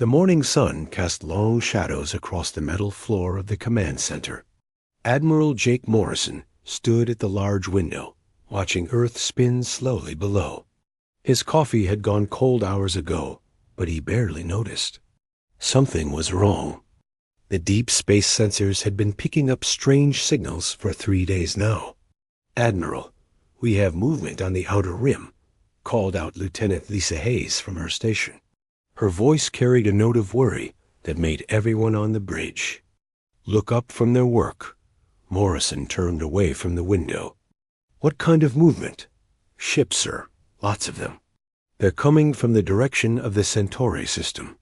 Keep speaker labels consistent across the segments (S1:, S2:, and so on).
S1: The morning sun cast long shadows across the metal floor of the command center. Admiral Jake Morrison stood at the large window, watching Earth spin slowly below. His coffee had gone cold hours ago, but he barely noticed. Something was wrong. The deep space sensors had been picking up strange signals for 3 days now. "Admiral, we have movement on the outer rim," called out Lieutenant Lisa Hayes from her station. Her voice carried a note of worry that made everyone on the bridge look up from their work. Morrison turned away from the window. "What kind of movement?" "Ships, sir. Lots of them. They're coming from the direction of the Centauri system."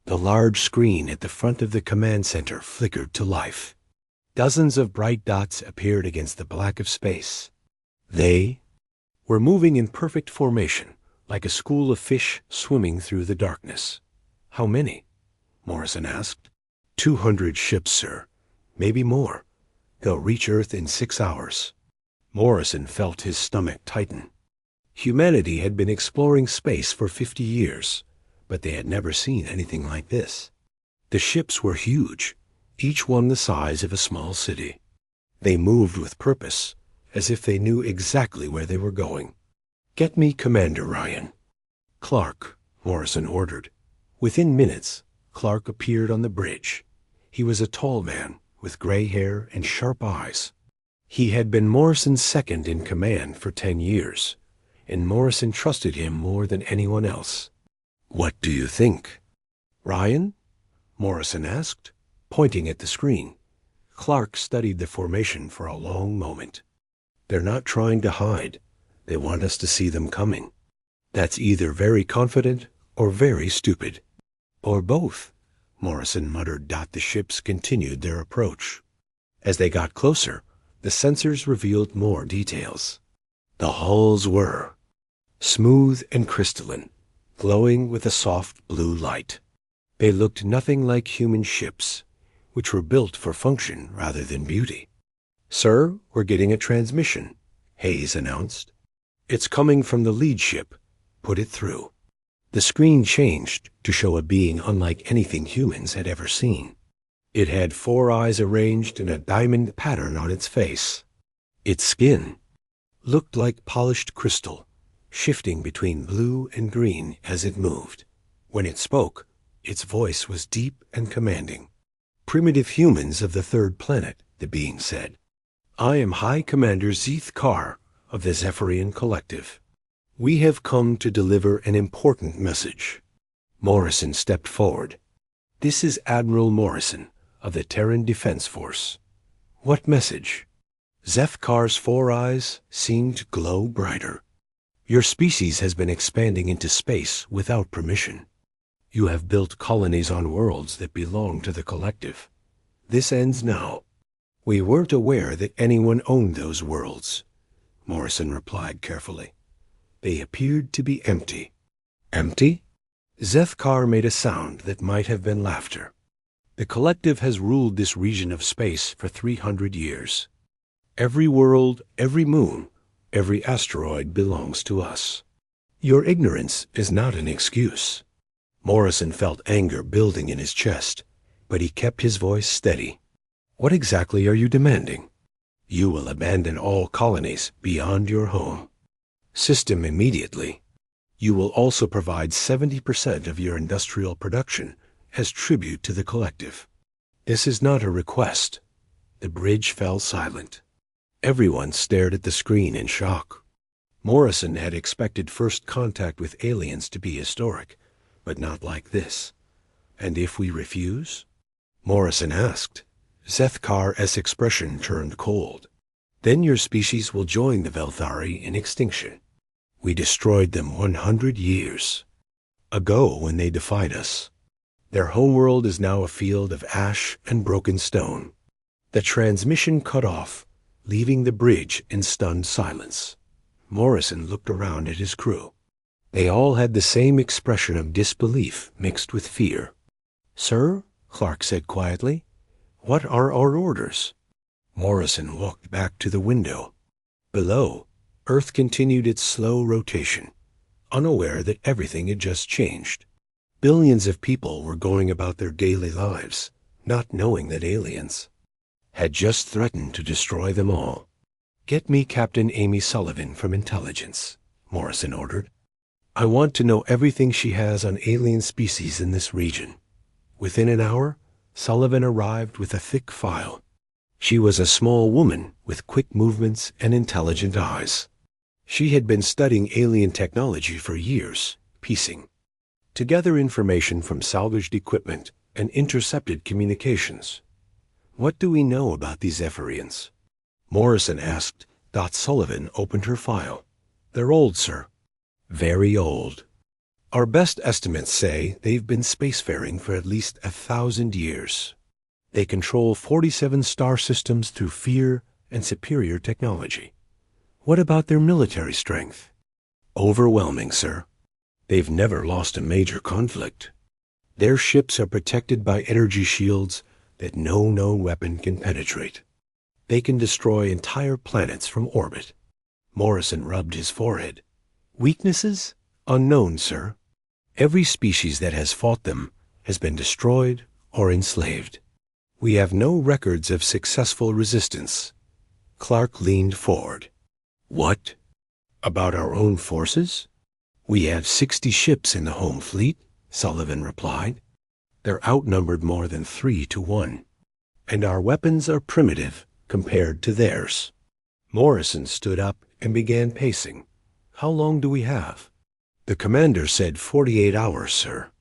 S1: The large screen at the front of the command center flickered to life. Dozens of bright dots appeared against the black of space. They were moving in perfect formation, like a school of fish swimming through the darkness. "How many?" Morrison asked. 200 ships, sir. Maybe more. They'll reach Earth in 6 hours. Morrison felt his stomach tighten. Humanity had been exploring space for 50 years, but they had never seen anything like this. The ships were huge, each one the size of a small city. They moved with purpose, as if they knew exactly where they were going. "Get me Commander Ryan." "Clark," Morrison ordered. Within minutes, Clark appeared on the bridge. He was a tall man with gray hair and sharp eyes. He had been Morrison's second in command for 10 years, and Morrison trusted him more than anyone else. "What do you think?" "Ryan?" Morrison asked, pointing at the screen. Clark studied the formation for a long moment. "They're not trying to hide. They want us to see them coming. That's either very confident or very stupid. Or both," Morrison muttered. The ships continued their approach. As they got closer, the sensors revealed more details. The hulls were smooth and crystalline, glowing with a soft blue light. They looked nothing like human ships, which were built for function rather than beauty. "Sir, we're getting a transmission," Hayes announced. "It's coming from the lead ship. Put it through." The screen changed to show a being unlike anything humans had ever seen. It had 4 eyes arranged in a diamond pattern on its face. Its skin looked like polished crystal, shifting between blue and green as it moved. When it spoke, its voice was deep and commanding. "Primitive humans of the 3rd planet," the being said. "I am High Commander Zeeth Carr of the Zephyrian Collective. We have come to deliver an important message." Morrison stepped forward. "This is Admiral Morrison of the Terran Defense Force." "What message?" Zeeth Carr's 4 eyes seemed to glow brighter. "Your species has been expanding into space without permission. You have built colonies on worlds that belong to the Collective. This ends now. We weren't aware that anyone owned those worlds," Morrison replied carefully. "They appeared to be empty." "Empty?" Zeeth Carr made a sound that might have been laughter. "The Collective has ruled this region of space for 300 years. Every world, every moon, every asteroid belongs to us. Your ignorance is not an excuse." Morrison felt anger building in his chest, but he kept his voice steady. "What exactly are you demanding?" "You will abandon all colonies beyond your home system immediately. You will also provide 70% of your industrial production as tribute to the Collective." "This is not a request." The bridge fell silent. Everyone stared at the screen in shock. Morrison had expected first contact with aliens to be historic, but not like this. "And if we refuse?" Morrison asked. Zeeth Carr's expression turned cold. "Then your species will join the Velthari in extinction. We destroyed them 100 years ago when they defied us. Their homeworld is now a field of ash and broken stone." The transmission cut off, leaving the bridge in stunned silence. Morrison looked around at his crew. They all had the same expression of disbelief mixed with fear. "Sir," Clark said quietly, "what are our orders?" Morrison walked back to the window. Below, Earth continued its slow rotation, unaware that everything had just changed. Billions of people were going about their daily lives, not knowing that aliens had just threatened to destroy them all. "Get me Captain Amy Sullivan from Intelligence," Morrison ordered. "I want to know everything she has on alien species in this region." Within an hour, Sullivan arrived with a thick file. She was a small woman with quick movements and intelligent eyes. She had been studying alien technology for years, piecing together information from salvaged equipment and intercepted communications. "What do we know about these Zephyrians?" Morrison asked. Sullivan opened her file. "They're old, sir." "Very old. Our best estimates say they've been spacefaring for at least 1,000 years. They control 47 star systems through fear and superior technology." "What about their military strength?" "Overwhelming, sir. They've never lost a major conflict. Their ships are protected by energy shields that no known weapon can penetrate. They can destroy entire planets from orbit." Morrison rubbed his forehead. "Weaknesses? Unknown, sir. Every species that has fought them has been destroyed or enslaved. We have no records of successful resistance." Clark leaned forward. "What? About our own forces?" "We have 60 ships in the home fleet," Sullivan replied. "They're outnumbered more than 3 to 1. And our weapons are primitive compared to theirs." Morrison stood up and began pacing. "How long do we have?" "The commander said 48 hours, sir.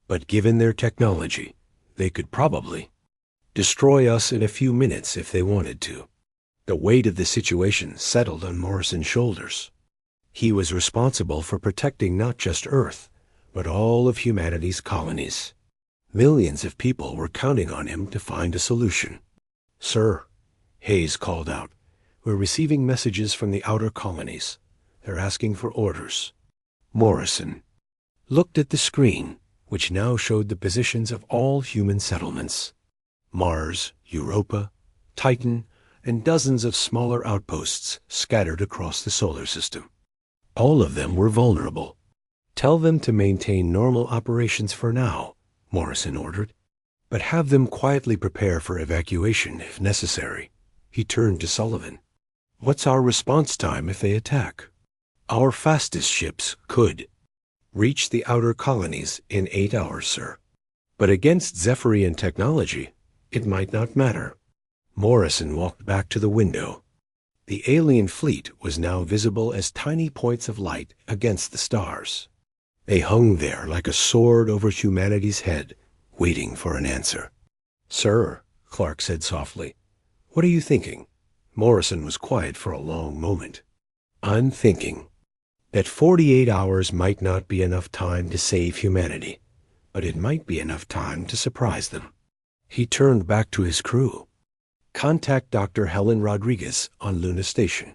S1: But given their technology, they could probably destroy us in a few minutes if they wanted to." The weight of the situation settled on Morrison's shoulders. He was responsible for protecting not just Earth, but all of humanity's colonies. Millions of people were counting on him to find a solution. "Sir," Hayes called out, "we're receiving messages from the outer colonies. They're asking for orders." Morrison looked at the screen, which now showed the positions of all human settlements. Mars, Europa, Titan, and dozens of smaller outposts scattered across the solar system. All of them were vulnerable. "Tell them to maintain normal operations for now," Morrison ordered, "but have them quietly prepare for evacuation if necessary." He turned to Sullivan. "What's our response time if they attack?" "Our fastest ships could reach the outer colonies in 8 hours, sir. But against Zephyrian technology, it might not matter." Morrison walked back to the window. The alien fleet was now visible as tiny points of light against the stars. They hung there like a sword over humanity's head, waiting for an answer. "Sir," Clark said softly, "what are you thinking?" Morrison was quiet for a long moment. "I'm thinking that 48 hours might not be enough time to save humanity, but it might be enough time to surprise them." He turned back to his crew. "Contact Dr. Helen Rodriguez on Luna Station.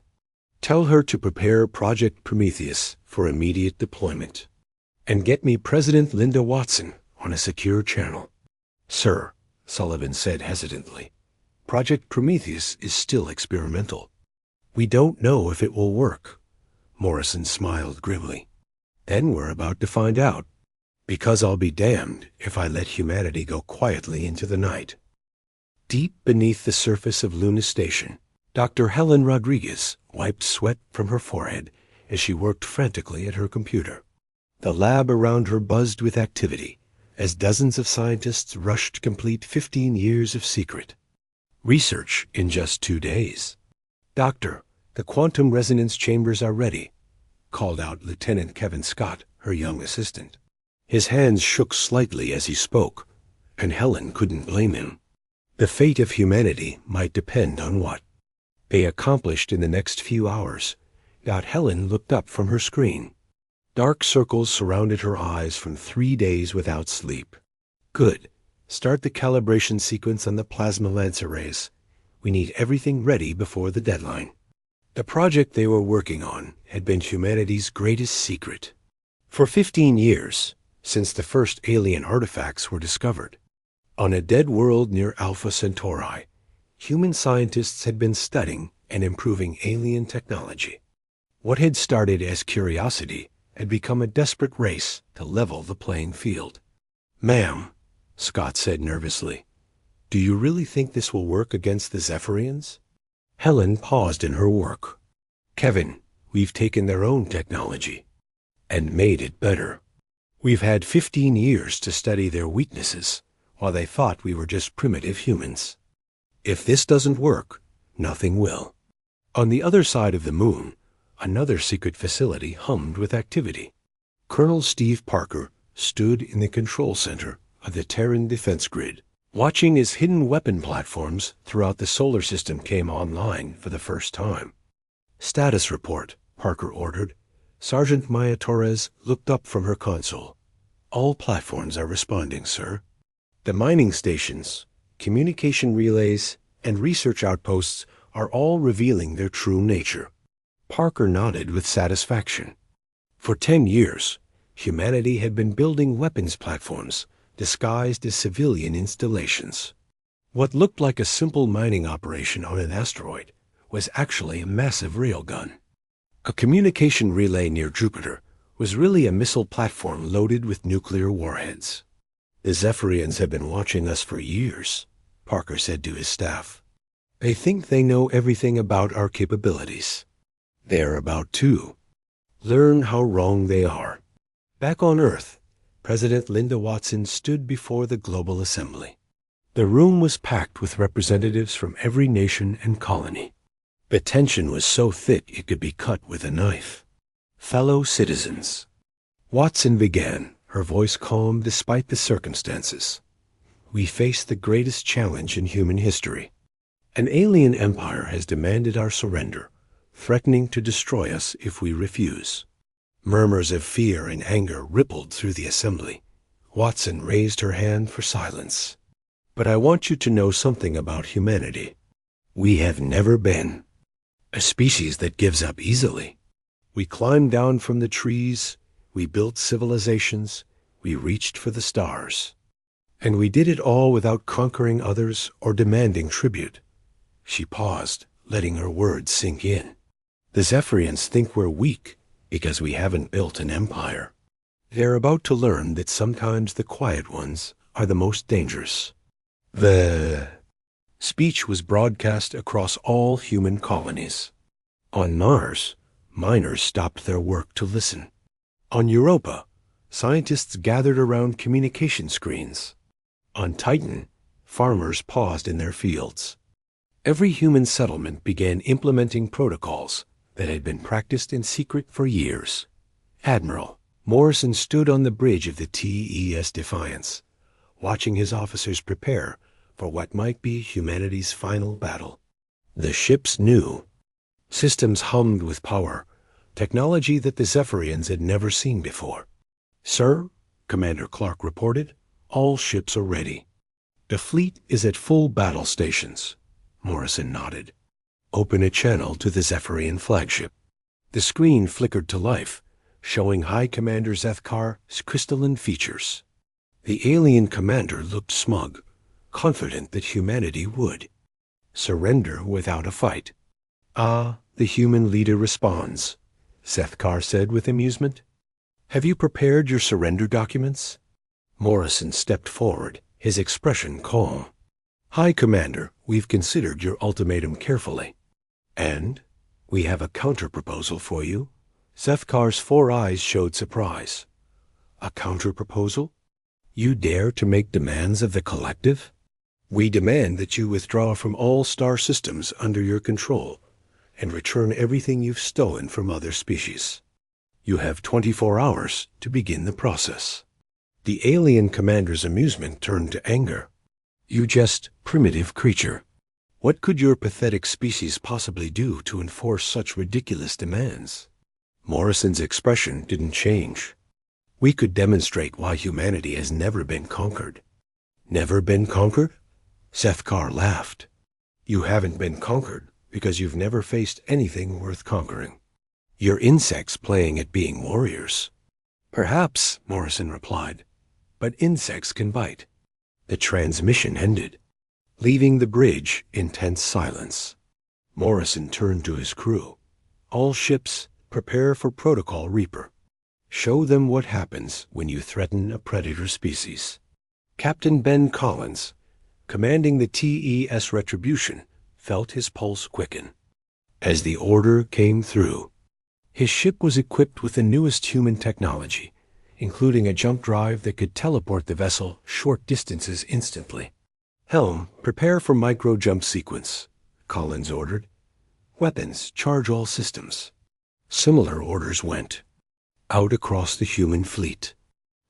S1: Tell her to prepare Project Prometheus for immediate deployment. And get me President Linda Watson on a secure channel." "Sir," Sullivan said hesitantly, "Project Prometheus is still experimental. We don't know if it will work." Morrison smiled grimly. "Then we're about to find out, because I'll be damned if I let humanity go quietly into the night." Deep beneath the surface of Luna Station, Dr. Helen Rodriguez wiped sweat from her forehead as she worked frantically at her computer. The lab around her buzzed with activity as dozens of scientists rushed to complete 15 years of secret research in just 2 days. "Doctor, the quantum resonance chambers are ready," called out Lieutenant Kevin Scott, her young assistant. His hands shook slightly as he spoke, and Helen couldn't blame him. The fate of humanity might depend on what they accomplished in the next few hours. Helen looked up from her screen. Dark circles surrounded her eyes from 3 days without sleep. "Good. Start the calibration sequence on the plasma lance arrays. We need everything ready before the deadline." The project they were working on had been humanity's greatest secret. For 15 years, since the first alien artifacts were discovered, on a dead world near Alpha Centauri, human scientists had been studying and improving alien technology. What had started as curiosity had become a desperate race to level the playing field. Ma'am, Scott said nervously, do you really think this will work against the Zephyrians? Helen paused in her work. Kevin, we've taken their own technology and made it better. We've had 15 years to study their weaknesses, while they thought we were just primitive humans. If this doesn't work, nothing will. On the other side of the moon, another secret facility hummed with activity. Colonel Steve Parker stood in the control center of the Terran defense grid, watching as hidden weapon platforms throughout the solar system came online for the first time. Status report, Parker ordered. Sergeant Maya Torres looked up from her console. All platforms are responding, sir. The mining stations, communication relays, and research outposts are all revealing their true nature. Parker nodded with satisfaction. For 10 years, humanity had been building weapons platforms disguised as civilian installations. What looked like a simple mining operation on an asteroid was actually a massive railgun. A communication relay near Jupiter was really a missile platform loaded with nuclear warheads. The Zephyrians have been watching us for years, Parker said to his staff. They think they know everything about our capabilities. They're about to learn how wrong they are. Back on Earth, President Linda Watson stood before the Global Assembly. The room was packed with representatives from every nation and colony. The tension was so thick it could be cut with a knife. Fellow citizens. Watson began, her voice calm despite the circumstances. We face the greatest challenge in human history. An alien empire has demanded our surrender, threatening to destroy us if we refuse. Murmurs of fear and anger rippled through the assembly. Watson raised her hand for silence. But I want you to know something about humanity. We have never been a species that gives up easily. We climbed down from the trees, we built civilizations, we reached for the stars. And we did it all without conquering others or demanding tribute. She paused, letting her words sink in. The Zephyrians think we're weak because we haven't built an empire. They're about to learn that sometimes the quiet ones are the most dangerous. The speech was broadcast across all human colonies. On Mars, miners stopped their work to listen. On Europa, scientists gathered around communication screens. On Titan, farmers paused in their fields. Every human settlement began implementing protocols that had been practiced in secret for years. Admiral Morrison stood on the bridge of the TES Defiance, watching his officers prepare for what might be humanity's final battle. The ships knew. Systems hummed with power, technology that the Zephyrians had never seen before. Sir, Commander Clark reported, all ships are ready. The fleet is at full battle stations. Morrison nodded. Open a channel to the Zephyrian flagship. The screen flickered to life, showing High Commander Zethkar's crystalline features. The alien commander looked smug, confident that humanity would surrender without a fight. Ah, the human leader responds, Zethkar said with amusement. Have you prepared your surrender documents? Morrison stepped forward, his expression calm. High Commander, we've considered your ultimatum carefully. And we have a counter-proposal for you. Zethkar's 4 eyes showed surprise. A counter-proposal? You dare to make demands of the collective? We demand that you withdraw from all star systems under your control and return everything you've stolen from other species. You have 24 hours to begin the process. The alien commander's amusement turned to anger. You just primitive creature. What could your pathetic species possibly do to enforce such ridiculous demands? Morrison's expression didn't change. We could demonstrate why humanity has never been conquered. Never been conquered? Zethkar laughed. You haven't been conquered because you've never faced anything worth conquering. You're insects playing at being warriors. Perhaps, Morrison replied, but insects can bite. The transmission ended, leaving the bridge in tense silence. Morrison turned to his crew. All ships, prepare for Protocol Reaper. Show them what happens when you threaten a predator species. Captain Ben Collins, commanding the TES Retribution, felt his pulse quicken. As the order came through, his ship was equipped with the newest human technology, including a jump drive that could teleport the vessel short distances instantly. "Helm, prepare for micro-jump sequence," Collins ordered. "Weapons, charge all systems." Similar orders went out across the human fleet.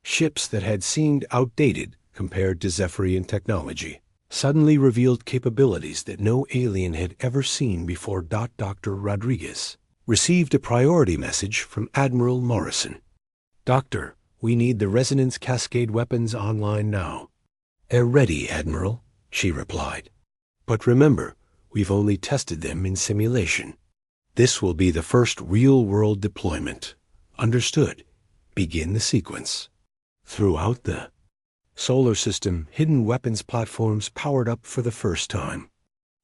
S1: Ships that had seemed outdated compared to Zephyrian technology suddenly revealed capabilities that no alien had ever seen before. Dr. Rodriguez received a priority message from Admiral Morrison. "Doctor, we need the resonance cascade weapons online now." "They're ready, Admiral," she replied. "But remember, we've only tested them in simulation. This will be the first real-world deployment." "Understood. Begin the sequence." Throughout the solar system, hidden weapons platforms powered up for the first time.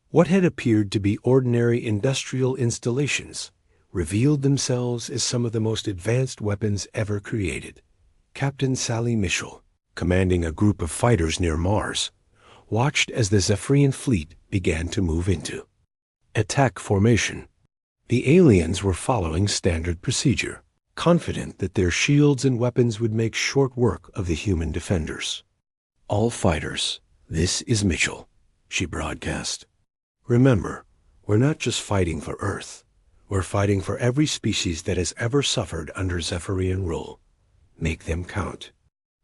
S1: What had appeared to be ordinary industrial installations revealed themselves as some of the most advanced weapons ever created. Captain Sally Mitchell, commanding a group of fighters near Mars, watched as the Zephyrian fleet began to move into attack formation. The aliens were following standard procedure, confident that their shields and weapons would make short work of the human defenders. "All fighters, this is Mitchell," she broadcast. "Remember, we're not just fighting for Earth. We're fighting for every species that has ever suffered under Zephyrian rule. Make them count."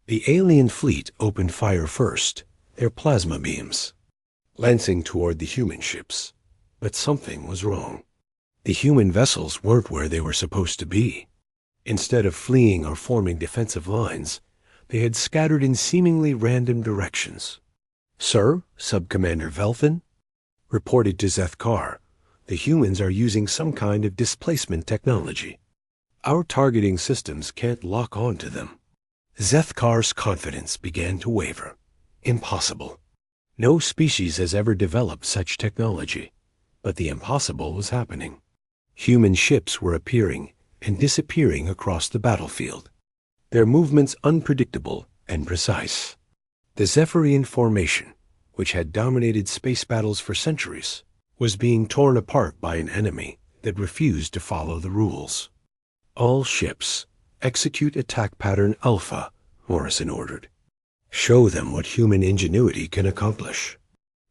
S1: The alien fleet opened fire first, their plasma beams lancing toward the human ships. But something was wrong. The human vessels weren't where they were supposed to be. Instead of fleeing or forming defensive lines, they had scattered in seemingly random directions. "Sir," Subcommander Velfin reported to Zethkar, "the humans are using some kind of displacement technology. Our targeting systems can't lock on to them." Zethkar's confidence began to waver. Impossible. No species has ever developed such technology. But the impossible was happening. Human ships were appearing and disappearing across the battlefield, their movements unpredictable and precise. The Zephyrian formation, which had dominated space battles for centuries, was being torn apart by an enemy that refused to follow the rules. "All ships, execute attack pattern Alpha," Morrison ordered. "Show them what human ingenuity can accomplish."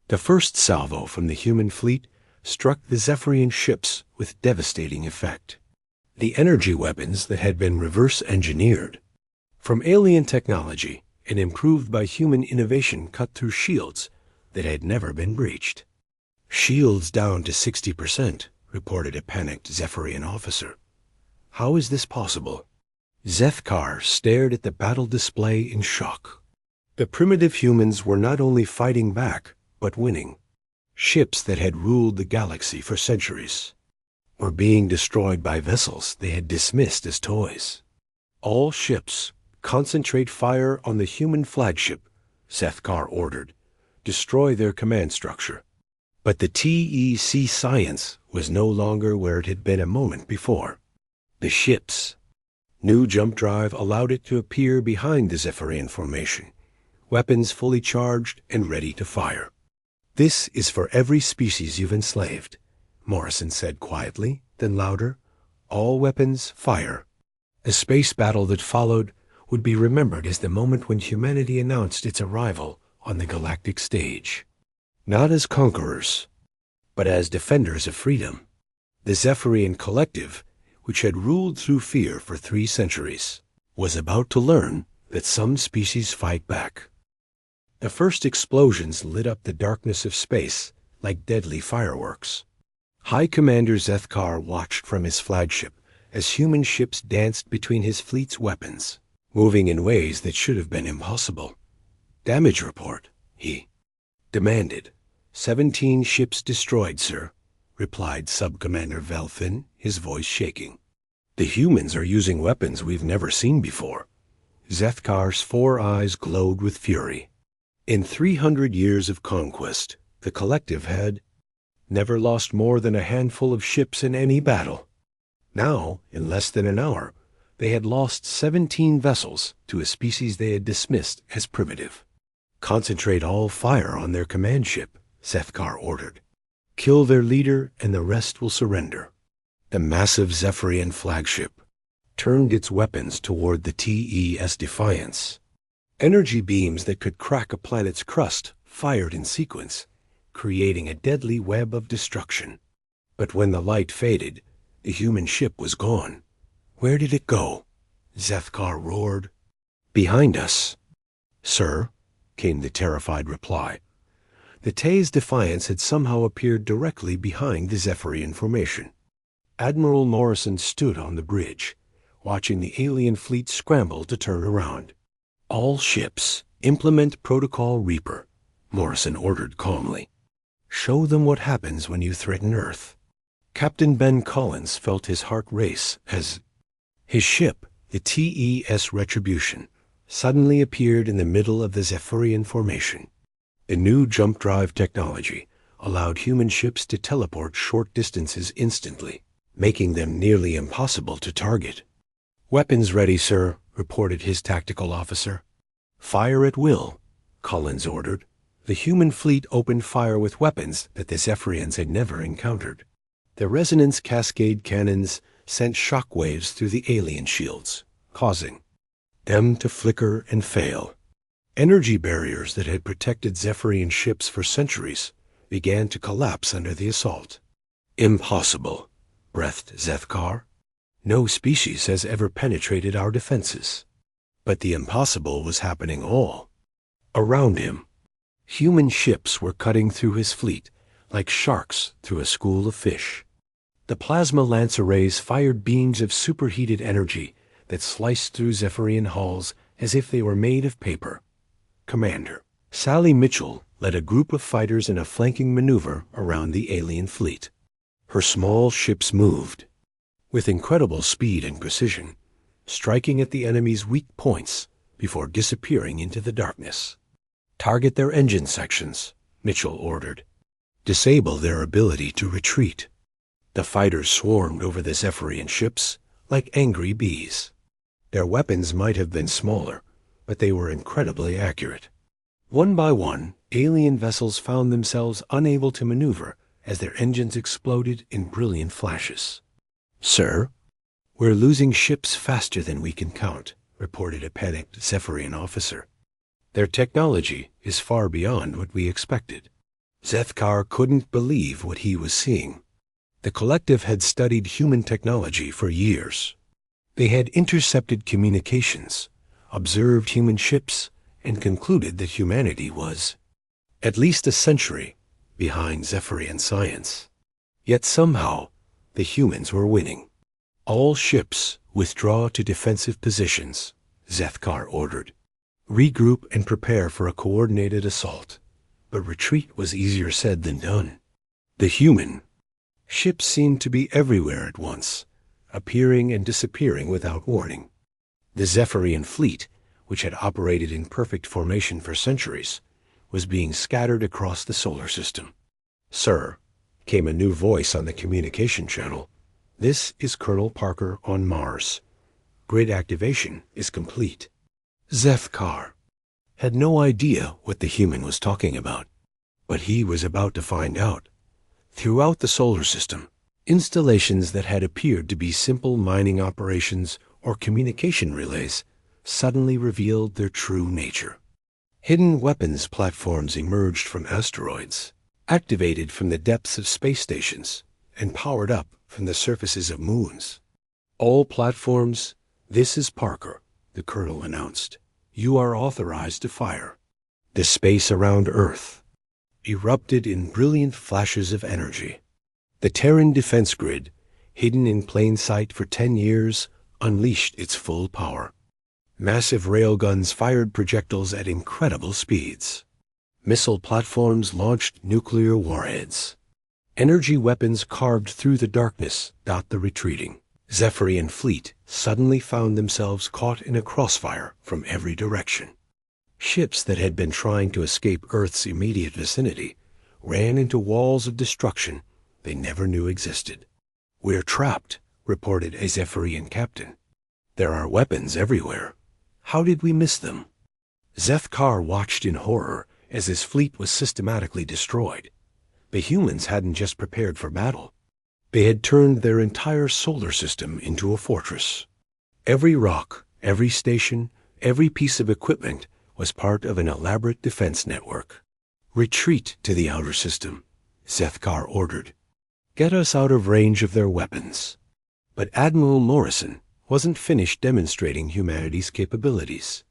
S1: The first salvo from the human fleet struck the Zephyrian ships with devastating effect. The energy weapons that had been reverse-engineered from alien technology and improved by human innovation cut through shields that had never been breached. "Shields down to 60%, reported a panicked Zephyrian officer. "How is this possible?" Zethkar stared at the battle display in shock. The primitive humans were not only fighting back, but winning. Ships that had ruled the galaxy for centuries were being destroyed by vessels they had dismissed as toys. "All ships, concentrate fire on the human flagship," Zethkar ordered. "Destroy their command structure." But the TEC science was no longer where it had been a moment before. The ship's new jump drive allowed it to appear behind the Zephyrian formation, weapons fully charged and ready to fire. "This is for every species you've enslaved," Morrison said quietly, then louder. "All weapons, fire." A space battle that followed would be remembered as the moment when humanity announced its arrival on the galactic stage. Not as conquerors, but as defenders of freedom. The Zephyrian collective, which had ruled through fear for 3 centuries, was about to learn that some species fight back. The first explosions lit up the darkness of space like deadly fireworks. High Commander Zethkar watched from his flagship as human ships danced between his fleet's weapons, moving in ways that should have been impossible. "Damage report," he demanded. 17 ships destroyed, sir," replied Subcommander Velfin, his voice shaking. "The humans are using weapons we've never seen before." Zethkar's 4 eyes glowed with fury. In 300 years of conquest, the collective had never lost more than a handful of ships in any battle. Now, in less than an hour, they had lost 17 vessels to a species they had dismissed as primitive. Concentrate all fire on their command ship, Sethkar ordered. Kill their leader and the rest will surrender. The massive Zephyrian flagship turned its weapons toward the TES Defiance. Energy beams that could crack a planet's crust fired in sequence, creating a deadly web of destruction. But when the light faded, the human ship was gone. Where did it go? Zethkar roared. Behind us. Sir, came the terrified reply. The TES Defiance had somehow appeared directly behind the Zephyrian formation. Admiral Morrison stood on the bridge, watching the alien fleet scramble to turn around. All ships, implement Protocol Reaper, Morrison ordered calmly. Show them what happens when you threaten Earth. Captain Ben Collins felt his heart race as his ship, the TES Retribution, suddenly appeared in the middle of the Zephyrian formation. The new jump drive technology allowed human ships to teleport short distances instantly, making them nearly impossible to target. Weapons ready, sir, reported his tactical officer. Fire at will, Collins ordered. The human fleet opened fire with weapons that the Zephyrians had never encountered. The resonance cascade cannons sent shock waves through the alien shields, causing them to flicker and fail. Energy barriers that had protected Zephyrian ships for centuries began to collapse under the assault. Impossible, breathed Zethkar. No species has ever penetrated our defenses. But the impossible was happening all around him. Human ships were cutting through his fleet like sharks through a school of fish. The plasma lance arrays fired beams of superheated energy that sliced through Zephyrian hulls as if they were made of paper. Commander Sally Mitchell led a group of fighters in a flanking maneuver around the alien fleet. Her small ships moved with incredible speed and precision, striking at the enemy's weak points before disappearing into the darkness. Target their engine sections, Mitchell ordered. Disable their ability to retreat. The fighters swarmed over the Zephyrian ships like angry bees. Their weapons might have been smaller, but they were incredibly accurate. One by one, alien vessels found themselves unable to maneuver as their engines exploded in brilliant flashes. Sir, we're losing ships faster than we can count, reported a panicked Zephyrian officer. Their technology is far beyond what we expected. Zethkar couldn't believe what he was seeing. The collective had studied human technology for years. They had intercepted communications, observed human ships, and concluded that humanity was at least a century behind Zephyrian science. Yet somehow, the humans were winning. All ships withdraw to defensive positions, Zethkar ordered. Regroup and prepare for a coordinated assault. But retreat was easier said than done. The human ships seemed to be everywhere at once, appearing and disappearing without warning. The Zephyrian fleet, which had operated in perfect formation for centuries, was being scattered across the solar system. Sir, came a new voice on the communication channel. This is Colonel Parker on Mars. Grid activation is complete. Zethkar had no idea what the human was talking about, but he was about to find out. Throughout the solar system, installations that had appeared to be simple mining operations or communication relays suddenly revealed their true nature. Hidden weapons platforms emerged from asteroids, activated from the depths of space stations, and powered up from the surfaces of moons. All platforms, this is Parker, the colonel announced. You are authorized to fire. The space around Earth erupted in brilliant flashes of energy. The Terran defense grid, hidden in plain sight for 10 years, unleashed its full power. Massive railguns fired projectiles at incredible speeds. Missile platforms launched nuclear warheads. Energy weapons carved through the darkness dot the retreating Zephyrian fleet suddenly found themselves caught in a crossfire from every direction. Ships that had been trying to escape Earth's immediate vicinity ran into walls of destruction they never knew existed. We're trapped, reported a Zephyrian captain. There are weapons everywhere. How did we miss them? Zethkar watched in horror as his fleet was systematically destroyed. The humans hadn't just prepared for battle. They had turned their entire solar system into a fortress. Every rock, every station, every piece of equipment was part of an elaborate defense network. "Retreat to the outer system," Zethkar ordered. "Get us out of range of their weapons." But Admiral Morrison wasn't finished demonstrating humanity's capabilities.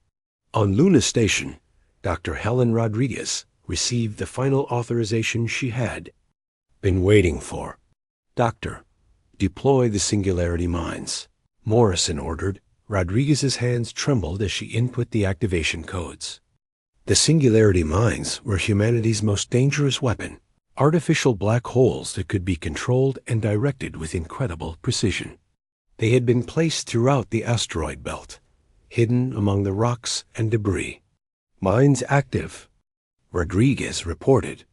S1: On Luna Station, Dr. Helen Rodriguez received the final authorization she had been waiting for. "Doctor, deploy the Singularity Mines," Morrison ordered. Rodriguez's hands trembled as she input the activation codes. The Singularity Mines were humanity's most dangerous weapon, artificial black holes that could be controlled and directed with incredible precision. They had been placed throughout the asteroid belt, hidden among the rocks and debris. "Mines active," Rodriguez reported.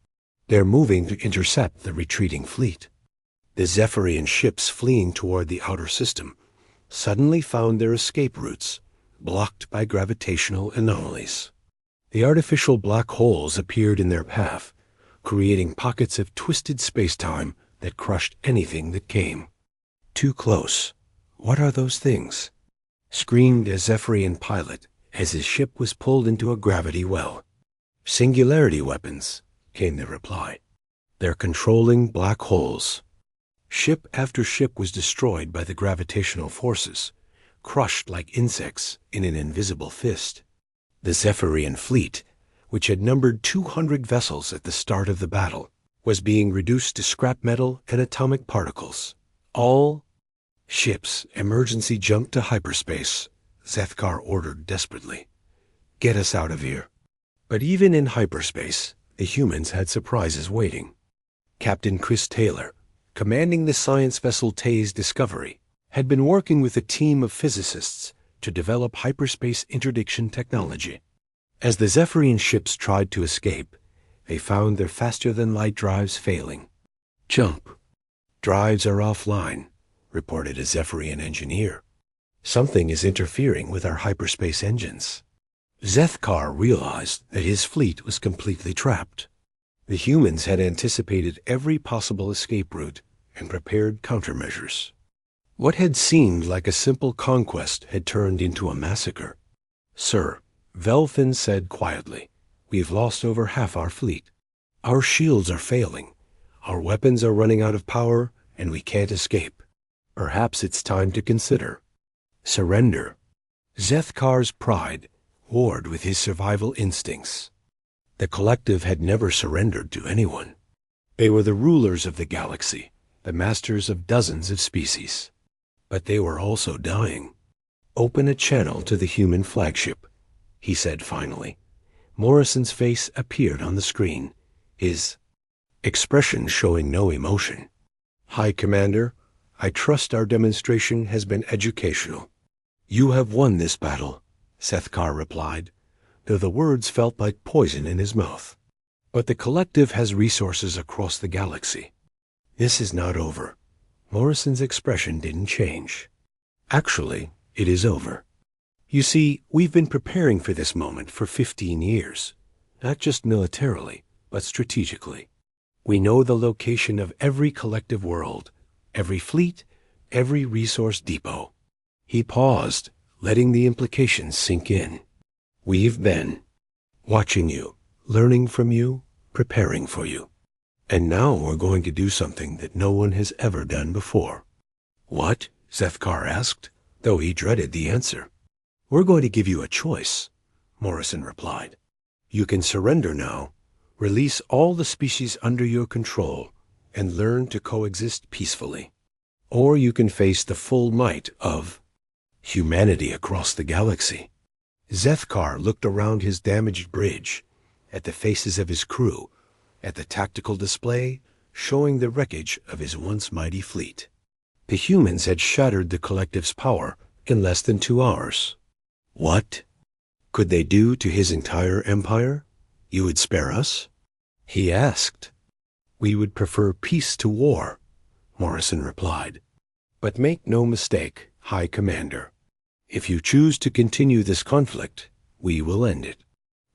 S1: "They're moving to intercept the retreating fleet." The Zephyrian ships fleeing toward the outer system suddenly found their escape routes blocked by gravitational anomalies. The artificial black holes appeared in their path, creating pockets of twisted space-time that crushed anything that came too close. "What are those things?" screamed a Zephyrian pilot as his ship was pulled into a gravity well. "Singularity weapons," came the reply. "They're controlling black holes." Ship after ship was destroyed by the gravitational forces, crushed like insects in an invisible fist. The Zephyrian fleet, which had numbered 200 vessels at the start of the battle, was being reduced to scrap metal and atomic particles. "All ships emergency jump to hyperspace," Zethkar ordered desperately. "Get us out of here." But even in hyperspace, the humans had surprises waiting. Captain Chris Taylor, commanding the science vessel Tay's Discovery, had been working with a team of physicists to develop hyperspace interdiction technology. As the Zephyrian ships tried to escape, they found their faster-than-light drives failing. "Jump. Drives are offline," reported a Zephyrian engineer. "Something is interfering with our hyperspace engines." Zethkar realized that his fleet was completely trapped. The humans had anticipated every possible escape route and prepared countermeasures. What had seemed like a simple conquest had turned into a massacre. "Sir," Velthin said quietly, "we've lost over half our fleet. Our shields are failing, our weapons are running out of power, and we can't escape. Perhaps it's time to consider surrender." Zethkar's pride warred with his survival instincts. The collective had never surrendered to anyone. They were the rulers of the galaxy, the masters of dozens of species. But they were also dying. "Open a channel to the human flagship," he said finally. Morrison's face appeared on the screen, his expression showing no emotion. "High Commander, I trust our demonstration has been educational." "You have won this battle," Zethkar replied, though the words felt like poison in his mouth. "But the collective has resources across the galaxy. This is not over." Morrison's expression didn't change. "Actually, it is over. You see, we've been preparing for this moment for 15 years, not just militarily, but strategically. We know the location of every collective world, every fleet, every resource depot." He paused, letting the implications sink in. "We've been watching you, learning from you, preparing for you. And now we're going to do something that no one has ever done before." "What?" Zethkar asked, though he dreaded the answer. "We're going to give you a choice," Morrison replied. "You can surrender now, release all the species under your control, and learn to coexist peacefully. Or you can face the full might of humanity across the galaxy." Zethkar looked around his damaged bridge, at the faces of his crew, at the tactical display showing the wreckage of his once mighty fleet. The humans had shattered the collective's power in less than 2 hours. What could they do to his entire empire? "You would spare us?" he asked. "We would prefer peace to war," Morrison replied. "But make no mistake, High Commander. If you choose to continue this conflict, we will end it."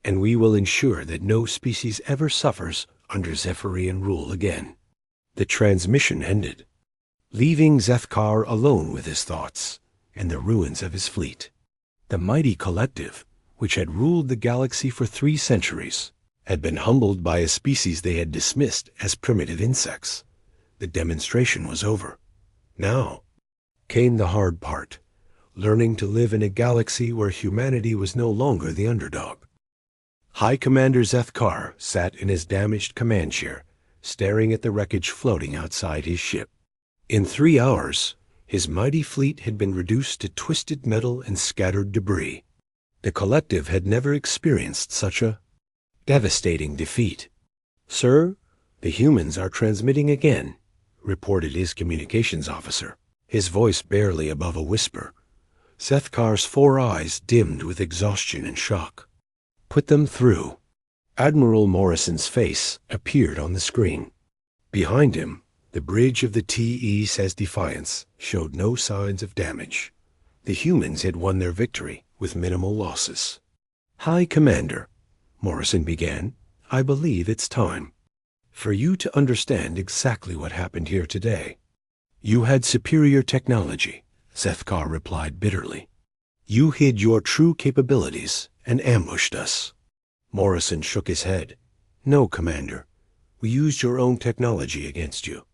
S1: and we will ensure that no species ever suffers under Zephyrian rule again. The transmission ended, leaving Zethkar alone with his thoughts and the ruins of his fleet. The mighty collective, which had ruled the galaxy for 3 centuries, had been humbled by a species they had dismissed as primitive insects. The demonstration was over. Now came the hard part, learning to live in a galaxy where humanity was no longer the underdog. High Commander Zethkar sat in his damaged command chair, staring at the wreckage floating outside his ship. In 3 hours, his mighty fleet had been reduced to twisted metal and scattered debris. The collective had never experienced such a devastating defeat. "Sir, the humans are transmitting again," reported his communications officer, his voice barely above a whisper. Zethkar's 4 eyes dimmed with exhaustion and shock. "Put them through." Admiral Morrison's face appeared on the screen. Behind him, the bridge of the TE-SS Defiance showed no signs of damage. The humans had won their victory with minimal losses. "High Commander," Morrison began, "I believe it's time for you to understand exactly what happened here today." "You had superior technology," Zethkar replied bitterly. "You hid your true capabilities and ambushed us." Morrison shook his head. "No, Commander. We used your own technology against you.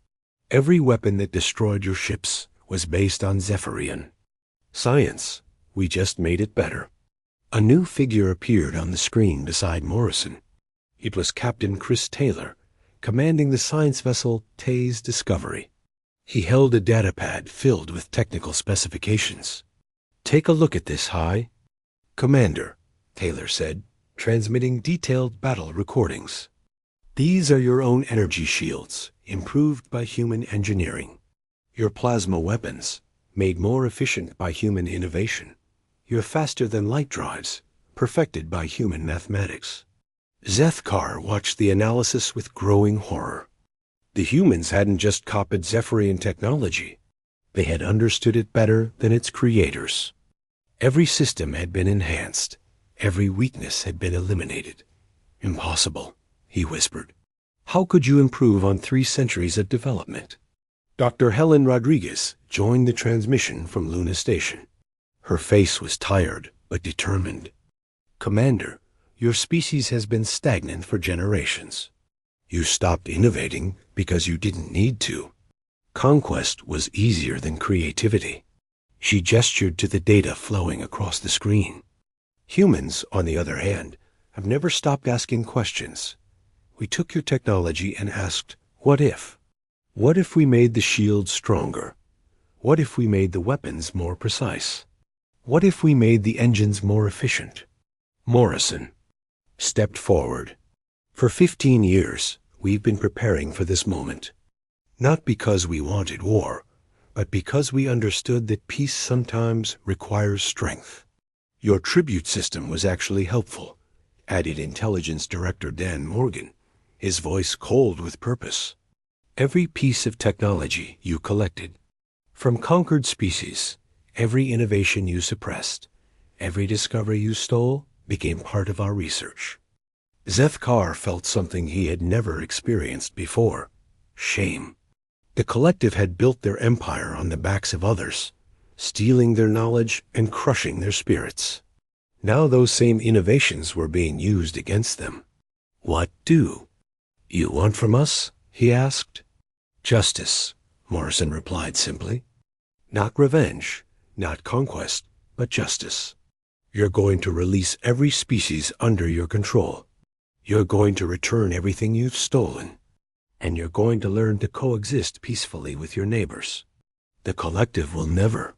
S1: Every weapon that destroyed your ships was based on Zephyrian science. We just made it better." A new figure appeared on the screen beside Morrison. It was Captain Chris Taylor, commanding the science vessel Tay's Discovery. He held a datapad filled with technical specifications. "Take a look at this, High." "Commander," Taylor said, transmitting detailed battle recordings. "These are your own energy shields, improved by human engineering. Your plasma weapons, made more efficient by human innovation. Your faster-than-light drives, perfected by human mathematics." Zethkar watched the analysis with growing horror. The humans hadn't just copied Zephyrian technology. They had understood it better than its creators. Every system had been enhanced. Every weakness had been eliminated. "Impossible," he whispered. "How could you improve on 3 centuries of development?" Dr. Helen Rodriguez joined the transmission from Luna Station. Her face was tired but determined. "Commander, your species has been stagnant for generations. You stopped innovating because you didn't need to. Conquest was easier than creativity." She gestured to the data flowing across the screen. "Humans, on the other hand, have never stopped asking questions. We took your technology and asked, what if? What if we made the shield stronger? What if we made the weapons more precise? What if we made the engines more efficient?" Morrison stepped forward. "For 15 years, we've been preparing for this moment. Not because we wanted war, but because we understood that peace sometimes requires strength. Your tribute system was actually helpful," added Intelligence Director Dan Morgan, his voice cold with purpose. "Every piece of technology you collected, from conquered species, every innovation you suppressed, every discovery you stole, became part of our research." Zethkar felt something he had never experienced before: shame. The collective had built their empire on the backs of others, stealing their knowledge and crushing their spirits. Now those same innovations were being used against them. "What do you want from us?" he asked. "Justice," Morrison replied simply. "Not revenge, not conquest, but justice. You're going to release every species under your control. You're going to return everything you've stolen. And you're going to learn to coexist peacefully with your neighbors." "The collective will never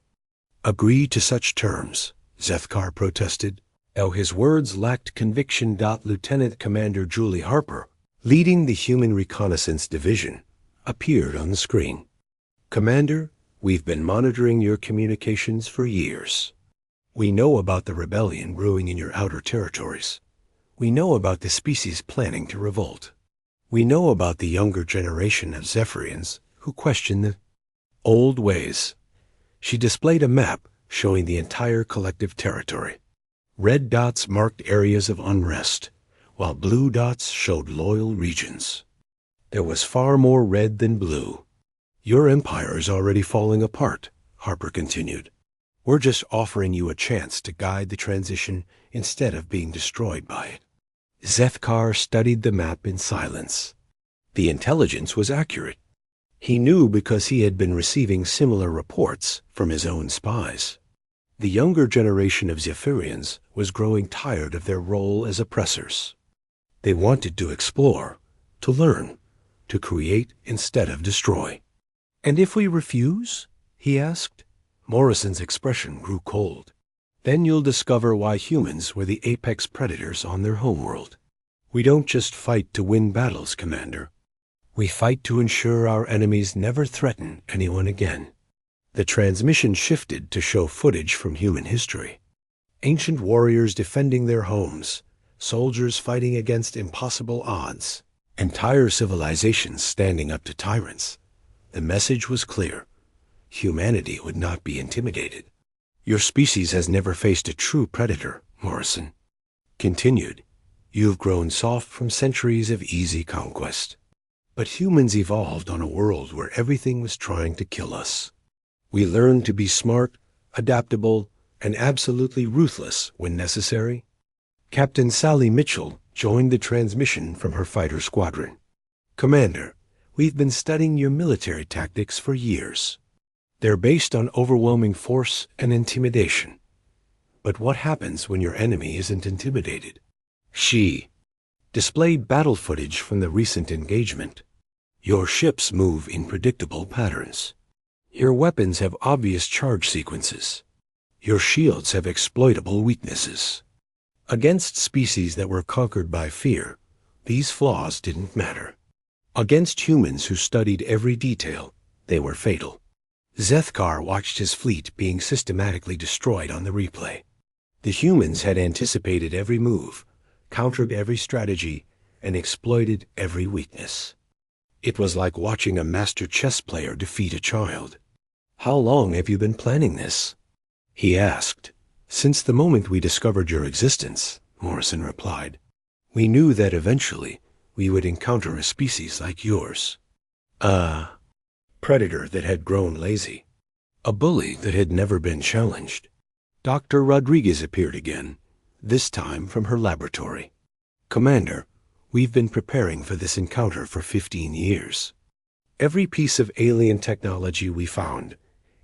S1: agree to such terms," Zethkar protested. His words lacked conviction. Lieutenant Commander Julie Harper, leading the Human Reconnaissance Division, appeared on the screen. "Commander, we've been monitoring your communications for years. We know about the rebellion brewing in your outer territories. We know about the species planning to revolt. We know about the younger generation of Zephyrians who question the old ways." She displayed a map showing the entire collective territory. Red dots marked areas of unrest, while blue dots showed loyal regions. There was far more red than blue. Your empire is already falling apart, Harper continued. We're just offering you a chance to guide the transition instead of being destroyed by it. Zethkar studied the map in silence. The intelligence was accurate. He knew because he had been receiving similar reports from his own spies. The younger generation of Zephyrians was growing tired of their role as oppressors. They wanted to explore, to learn, to create instead of destroy. "And if we refuse?" he asked. Morrison's expression grew cold. "Then you'll discover why humans were the apex predators on their homeworld. We don't just fight to win battles, Commander. We fight to ensure our enemies never threaten anyone again." The transmission shifted to show footage from human history. Ancient warriors defending their homes, soldiers fighting against impossible odds, entire civilizations standing up to tyrants. The message was clear. Humanity would not be intimidated. "Your species has never faced a true predator," Morrison continued. "You've grown soft from centuries of easy conquest. But humans evolved on a world where everything was trying to kill us. We learned to be smart, adaptable, and absolutely ruthless when necessary." Captain Sally Mitchell joined the transmission from her fighter squadron. "Commander, we've been studying your military tactics for years. They're based on overwhelming force and intimidation. But what happens when your enemy isn't intimidated?" She displayed battle footage from the recent engagement. "Your ships move in predictable patterns. Your weapons have obvious charge sequences. Your shields have exploitable weaknesses. Against species that were conquered by fear, these flaws didn't matter. Against humans who studied every detail, they were fatal." Zethkar watched his fleet being systematically destroyed on the replay. The humans had anticipated every move, countered every strategy, and exploited every weakness. It was like watching a master chess player defeat a child. "How long have you been planning this?" he asked. "Since the moment we discovered your existence," Morrison replied. "We knew that eventually we would encounter a species like yours. A predator that had grown lazy. A bully that had never been challenged." Dr. Rodriguez appeared again, this time from her laboratory. "Commander, we've been preparing for this encounter for 15 years. Every piece of alien technology we found,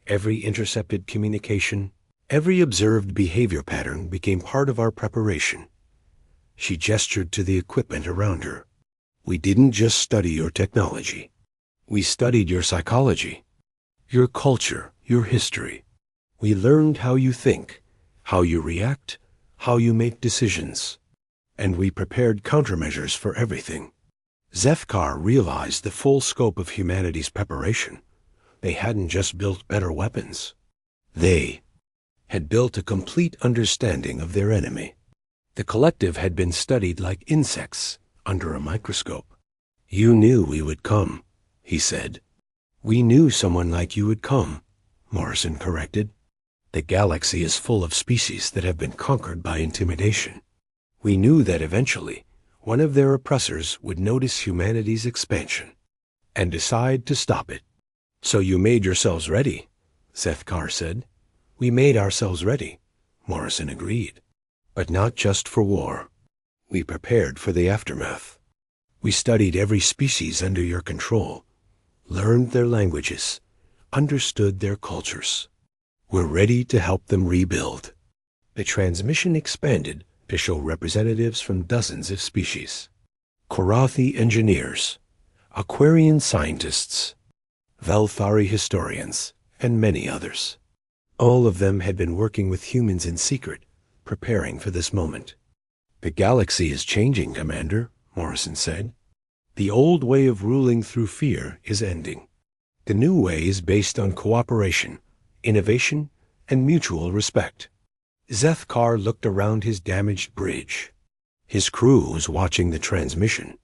S1: every intercepted communication, every observed behavior pattern became part of our preparation." She gestured to the equipment around her. "We didn't just study your technology. We studied your psychology, your culture, your history. We learned how you think, how you react, how you make decisions. And we prepared countermeasures for everything." Zethkar realized the full scope of humanity's preparation. They hadn't just built better weapons. They had built a complete understanding of their enemy. The collective had been studied like insects under a microscope. "You knew we would come," he said. "We knew someone like you would come," Morrison corrected. "The galaxy is full of species that have been conquered by intimidation. We knew that eventually one of their oppressors would notice humanity's expansion and decide to stop it." "So you made yourselves ready," Zethkar said. "We made ourselves ready," Morrison agreed. "But not just for war. We prepared for the aftermath. We studied every species under your control, learned their languages, understood their cultures. We're ready to help them rebuild." The transmission expanded to show representatives from dozens of species. Korathi engineers, Aquarian scientists, Velthari historians, and many others. All of them had been working with humans in secret, preparing for this moment. "The galaxy is changing, Commander," Morrison said. "The old way of ruling through fear is ending. The new way is based on cooperation, innovation, and mutual respect." Zethkar looked around his damaged bridge. His crew was watching the transmission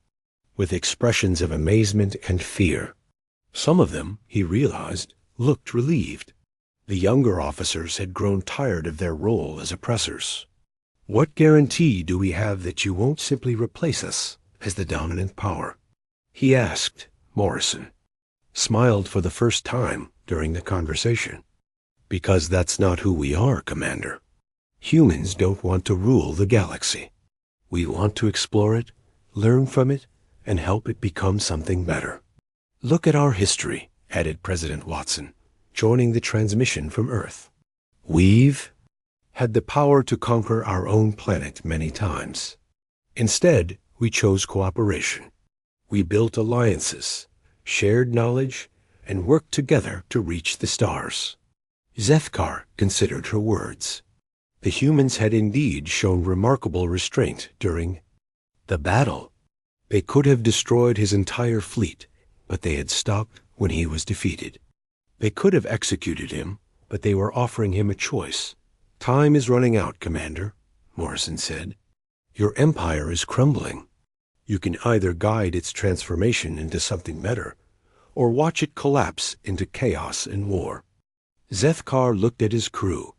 S1: with expressions of amazement and fear. Some of them, he realized, looked relieved. The younger officers had grown tired of their role as oppressors. What guarantee do we have that you won't simply replace us as the dominant power? He asked. Morrison smiled for the first time during the conversation. Because that's not who we are, Commander. Humans don't want to rule the galaxy. We want to explore it, learn from it, and help it become something better. Look at our history, added President Watson, joining the transmission from Earth. We've had the power to conquer our own planet many times. Instead, we chose cooperation. We built alliances, shared knowledge, and worked together to reach the stars. Zethkar considered her words. The humans had indeed shown remarkable restraint during the battle. They could have destroyed his entire fleet, but they had stopped when he was defeated. They could have executed him, but they were offering him a choice. Time is running out, Commander, Morrison said. Your empire is crumbling. You can either guide its transformation into something better, or watch it collapse into chaos and war. Zethkar looked at his crew,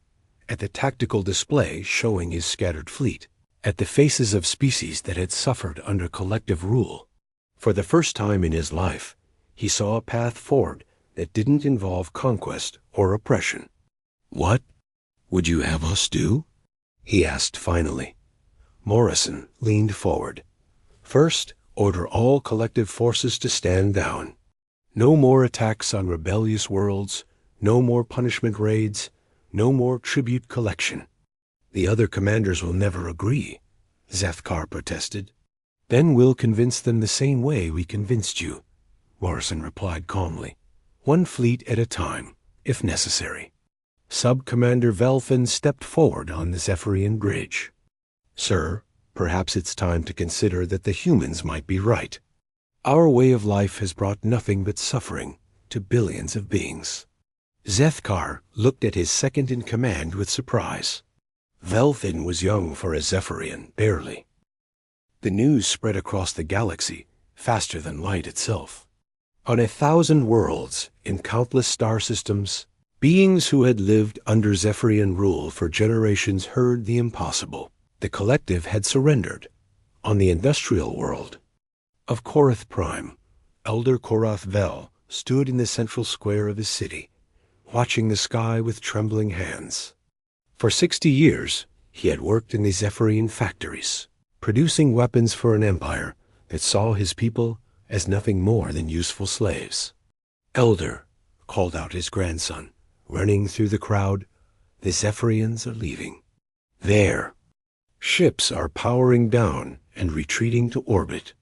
S1: at the tactical display showing his scattered fleet, at the faces of species that had suffered under collective rule. For the first time in his life, he saw a path forward that didn't involve conquest or oppression. What would you have us do? He asked finally. Morrison leaned forward. First, order all collective forces to stand down. No more attacks on rebellious worlds, no more punishment raids, no more tribute collection. The other commanders will never agree, Zethkar protested. Then we'll convince them the same way we convinced you, Morrison replied calmly. One fleet at a time, if necessary. Sub-Commander Velfin stepped forward on the Zephyrian bridge. Sir, perhaps it's time to consider that the humans might be right. Our way of life has brought nothing but suffering to billions of beings. Zethkar looked at his second-in-command with surprise. Velfin was young for a Zephyrian, barely. The news spread across the galaxy faster than light itself. On 1,000 worlds, in countless star systems, beings who had lived under Zephyrian rule for generations heard the impossible. The collective had surrendered. On the industrial world of Korath Prime, Elder Korath Vel stood in the central square of his city, watching the sky with trembling hands. For 60 years, he had worked in the Zephyrian factories, producing weapons for an empire that saw his people as nothing more than useful slaves. Elder, called out his grandson, running through the crowd, the Zephyrians are leaving. There. Ships are powering down and retreating to orbit.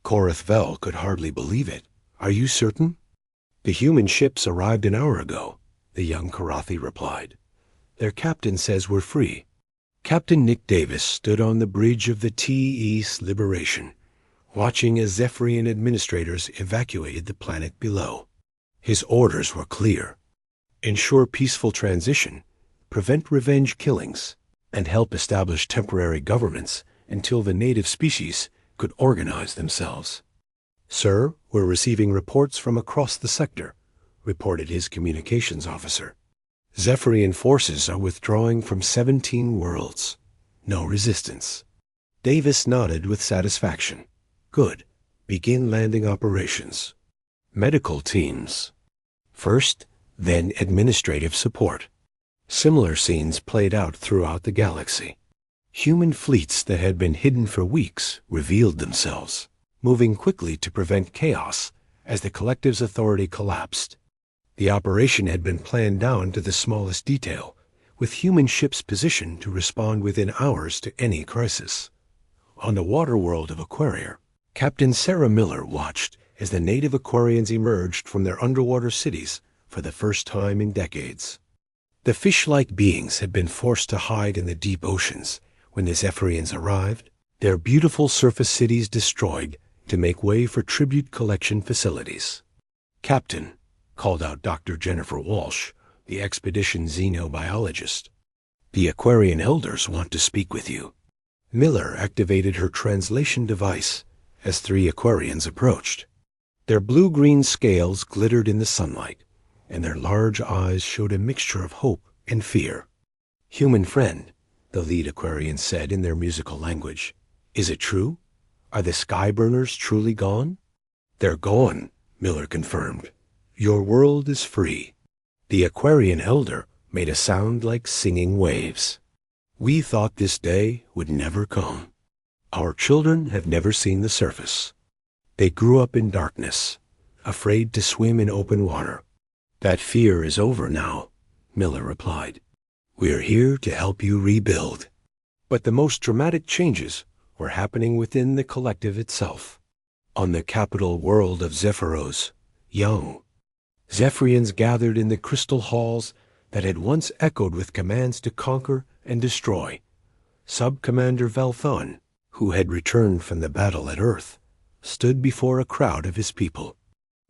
S1: Korath Vel could hardly believe it. Are you certain? The human ships arrived an hour ago, the young Korathi replied. Their captain says we're free. Captain Nick Davis stood on the bridge of the T-East Liberation, watching as Zephyrian administrators evacuated the planet below. His orders were clear. Ensure peaceful transition, prevent revenge killings, and help establish temporary governments until the native species could organize themselves. Sir, we're receiving reports from across the sector, reported his communications officer. Zephyrian forces are withdrawing from 17 worlds. No resistance. Davis nodded with satisfaction. Good. Begin landing operations. Medical teams. First, then administrative support. Similar scenes played out throughout the galaxy. Human fleets that had been hidden for weeks revealed themselves, moving quickly to prevent chaos as the collective's authority collapsed. The operation had been planned down to the smallest detail, with human ships positioned to respond within hours to any crisis. On the water world of Aquaria, Captain Sarah Miller watched as the native Aquarians emerged from their underwater cities for the first time in decades. The fish-like beings had been forced to hide in the deep oceans when the Zephyrians arrived, their beautiful surface cities destroyed to make way for tribute collection facilities. Captain, called out Dr. Jennifer Walsh, the expedition xenobiologist. The Aquarian elders want to speak with you. Miller activated her translation device as 3 Aquarians approached. Their blue-green scales glittered in the sunlight, and their large eyes showed a mixture of hope and fear. Human friend, the lead Aquarians said in their musical language. "Is it true? Are the Skyburners truly gone?" "They're gone," Miller confirmed. "Your world is free." The Aquarian elder made a sound like singing waves. "We thought this day would never come. Our children have never seen the surface. They grew up in darkness, afraid to swim in open water. That fear is over now," Miller replied. "We're here to help you rebuild." But the most dramatic changes were happening within the collective itself. On the capital world of Zephyros, young, Zephyrians gathered in the crystal halls that had once echoed with commands to conquer and destroy. Sub-Commander Velthon, who had returned from the battle at Earth, stood before a crowd of his people.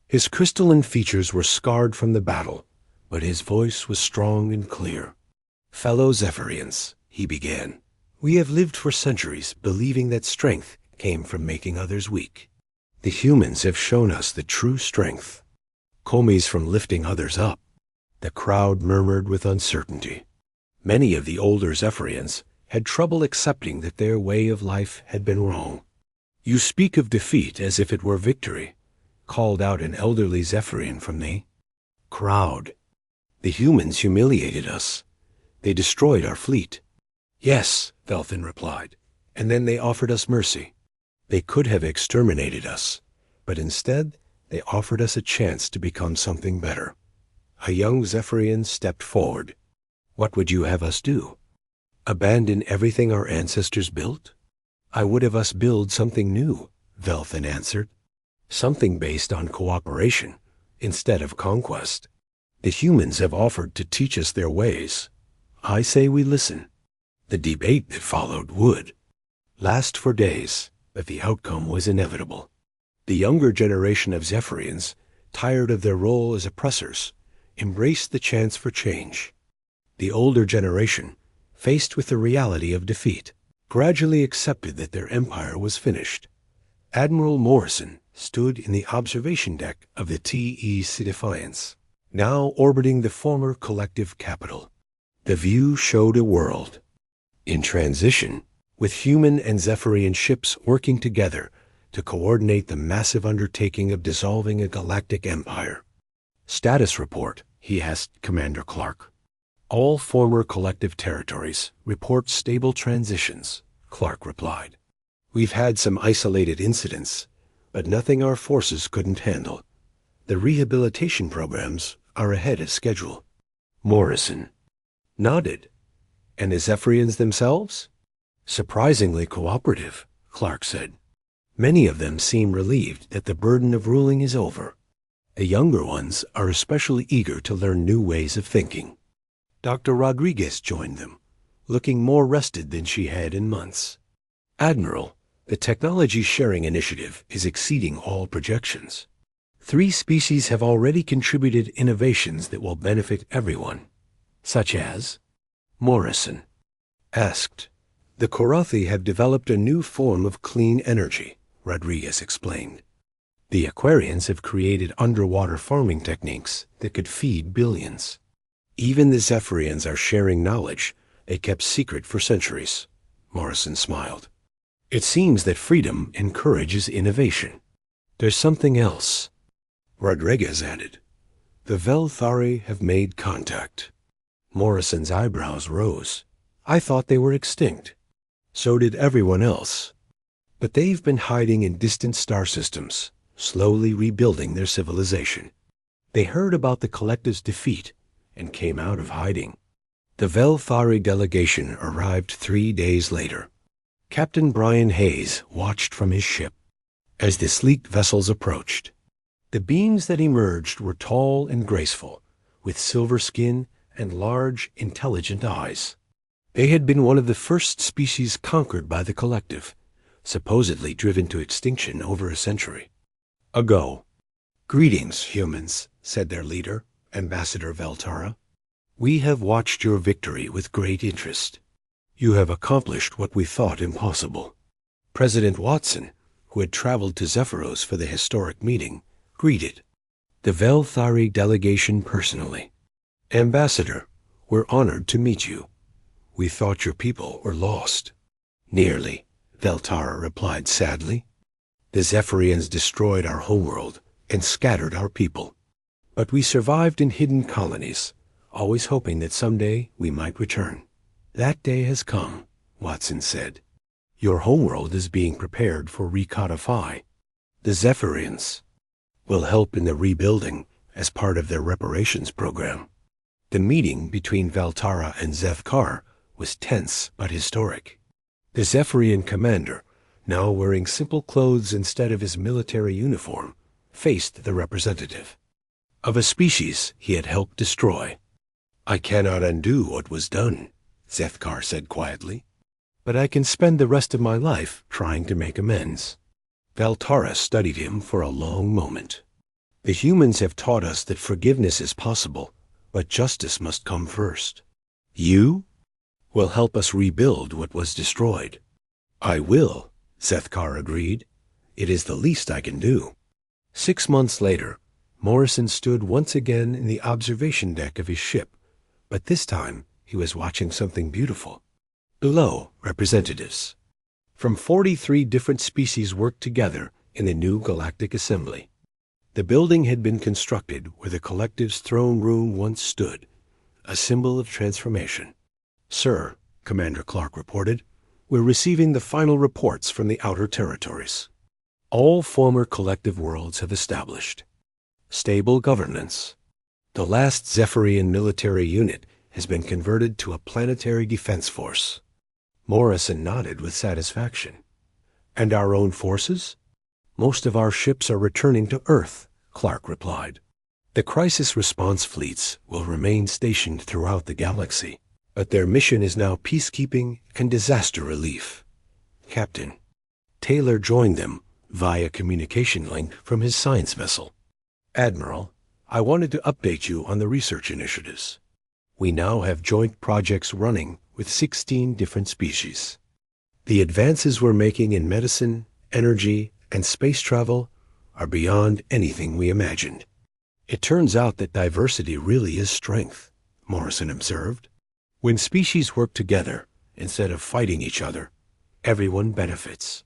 S1: His crystalline features were scarred from the battle, but his voice was strong and clear. "Fellow Zephyrians," he began, "we have lived for centuries believing that strength came from making others weak. The humans have shown us the true strength. Comes from lifting others up." The crowd murmured with uncertainty. Many of the older Zephyrians had trouble accepting that their way of life had been wrong. "You speak of defeat as if it were victory," called out an elderly Zephyrian from the crowd. "The humans humiliated us. They destroyed our fleet." "Yes," Velthin replied, "and then they offered us mercy. They could have exterminated us, but instead they offered us a chance to become something better." A young Zephyrian stepped forward. "What would you have us do? Abandon everything our ancestors built?" "I would have us build something new," Velthin answered. "Something based on cooperation instead of conquest. The humans have offered to teach us their ways. I say we listen." The debate that followed would last for days, but the outcome was inevitable. The younger generation of Zephyrians, tired of their role as oppressors, embraced the chance for change. The older generation, faced with the reality of defeat, gradually accepted that their empire was finished. Admiral Morrison stood in the observation deck of the TE Defiance, now orbiting the former collective capital. The view showed a world in transition, with human and Zephyrian ships working together to coordinate the massive undertaking of dissolving a galactic empire. "Status report," he asked Commander Clark. "All former collective territories report stable transitions," Clark replied. "We've had some isolated incidents, but nothing our forces couldn't handle. The rehabilitation programs are ahead of schedule." Morrison nodded. "And the Zephyrians themselves?" "Surprisingly cooperative," Clark said. "Many of them seem relieved that the burden of ruling is over. The younger ones are especially eager to learn new ways of thinking." Dr. Rodriguez joined them, looking more rested than she had in months. "Admiral, the technology sharing initiative is exceeding all projections. 3 species have already contributed innovations that will benefit everyone." "Such as?" Morrison asked. "The Korathi have developed a new form of clean energy," Rodriguez explained. "The Aquarians have created underwater farming techniques that could feed billions. Even the Zephyrians are sharing knowledge they kept secret for centuries." Morrison smiled. "It seems that freedom encourages innovation." "There's something else," Rodriguez added. "The Velthari have made contact." Morrison's eyebrows rose. "I thought they were extinct." "So did everyone else. But they've been hiding in distant star systems, slowly rebuilding their civilization. They heard about the collective's defeat and came out of hiding." The Velthari delegation arrived 3 days later. Captain Brian Hayes watched from his ship as the sleek vessels approached. The beings that emerged were tall and graceful, with silver skin and large, intelligent eyes. They had been one of the first species conquered by the collective, supposedly driven to extinction over a century ago. "Greetings, humans," said their leader, Ambassador Veltara. "We have watched your victory with great interest. You have accomplished what we thought impossible." President Watson, who had traveled to Zephyros for the historic meeting, greeted the Velthari delegation personally. "Ambassador, we're honored to meet you. We thought your people were lost. Nearly, Veltara replied sadly. The Zephyrians destroyed our homeworld and scattered our people. But we survived in hidden colonies, always hoping that someday we might return. That day has come, Watson said. Your homeworld is being prepared for recodify. The Zephyrians will help in the rebuilding as part of their reparations program. The meeting between Veltara and Zethkar was tense but historic. The Zephyrian commander, now wearing simple clothes instead of his military uniform, faced the representative of a species he had helped destroy. I cannot undo what was done, Zethkar said quietly, but I can spend the rest of my life trying to make amends. Veltara studied him for a long moment. The humans have taught us that forgiveness is possible, but justice must come first. You will help us rebuild what was destroyed. I will, Zethkar agreed. It is the least I can do. 6 months later, Morrison stood once again in the observation deck of his ship, but this time he was watching something beautiful. Below, representatives from 43 different species worked together in the new Galactic Assembly. The building had been constructed where the collective's throne room once stood, a symbol of transformation. Sir, Commander Clark reported, we're receiving the final reports from the outer territories. All former collective worlds have established stable governance. The last Zephyrian military unit has been converted to a planetary defense force. Morrison nodded with satisfaction. And our own forces? Most of our ships are returning to Earth, Clark replied. The crisis response fleets will remain stationed throughout the galaxy, but their mission is now peacekeeping and disaster relief. Captain Taylor joined them via communication link from his science vessel. Admiral, I wanted to update you on the research initiatives. We now have joint projects running with 16 different species. The advances we're making in medicine, energy, and space travel are beyond anything we imagined. It turns out that diversity really is strength, Morrison observed. When species work together instead of fighting each other, everyone benefits.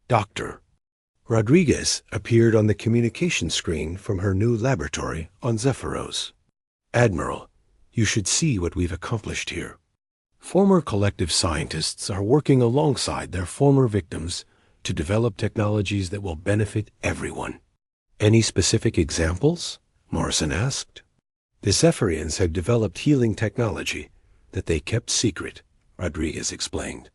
S1: Dr. Rodriguez appeared on the communication screen from her new laboratory on Zephyros. Admiral, you should see what we've accomplished here. Former collective scientists are working alongside their former victims to develop technologies that will benefit everyone. Any specific examples? Morrison asked. The Zephyrians had developed healing technology that they kept secret, Rodriguez explained.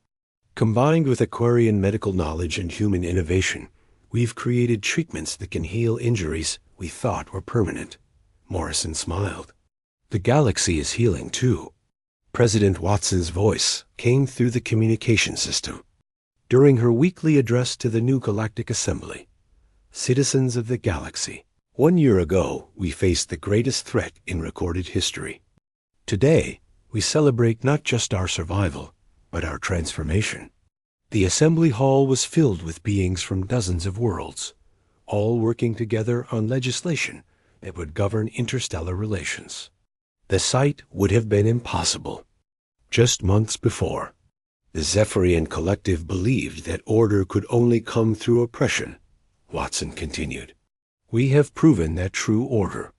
S1: Combined with Aquarian medical knowledge and human innovation, we've created treatments that can heal injuries we thought were permanent. Morrison smiled. The galaxy is healing too. President Watson's voice came through the communication system. During her weekly address to the new Galactic Assembly, citizens of the galaxy, 1 year ago we faced the greatest threat in recorded history. Today, we celebrate not just our survival, but our transformation. The assembly hall was filled with beings from dozens of worlds, all working together on legislation that would govern interstellar relations. The sight would have been impossible. Just months before, the Zephyrian collective believed that order could only come through oppression, Watson continued. We have proven that true order